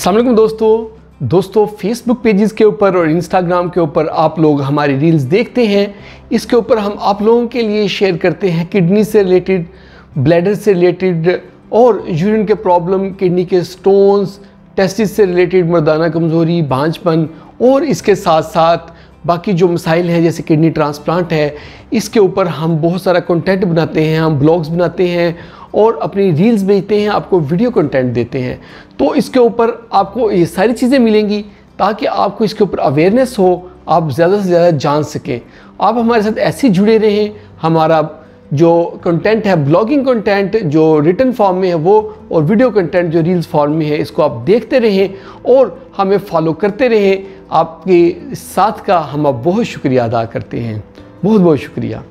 अस्सलाम वालेकुम दोस्तों फेसबुक पेजेस के ऊपर और इंस्टाग्राम के ऊपर आप लोग हमारी रील्स देखते हैं। इसके ऊपर हम आप लोगों के लिए शेयर करते हैं किडनी से रिलेटेड, ब्लैडर से रिलेटेड और यूरिन के प्रॉब्लम, किडनी के स्टोन्स, टेस्टिस से रिलेटेड मर्दाना कमज़ोरी, बांझपन और इसके साथ साथ बाकी जो मसाइल हैं जैसे किडनी ट्रांसप्लांट है, इसके ऊपर हम बहुत सारा कंटेंट बनाते हैं, हम ब्लॉग्स बनाते हैं और अपनी रील्स भेजते हैं, आपको वीडियो कंटेंट देते हैं। तो इसके ऊपर आपको ये सारी चीज़ें मिलेंगी ताकि आपको इसके ऊपर अवेयरनेस हो, आप ज़्यादा से ज़्यादा जान सकें। आप हमारे साथ ऐसे जुड़े रहें। हमारा जो कंटेंट है, ब्लॉगिंग कंटेंट जो रिटन फॉर्म में है वो, और वीडियो कंटेंट जो रील्स फॉर्म में है, इसको आप देखते रहें और हमें फॉलो करते रहें। आपके साथ का हम बहुत शुक्रिया अदा करते हैं। बहुत बहुत शुक्रिया।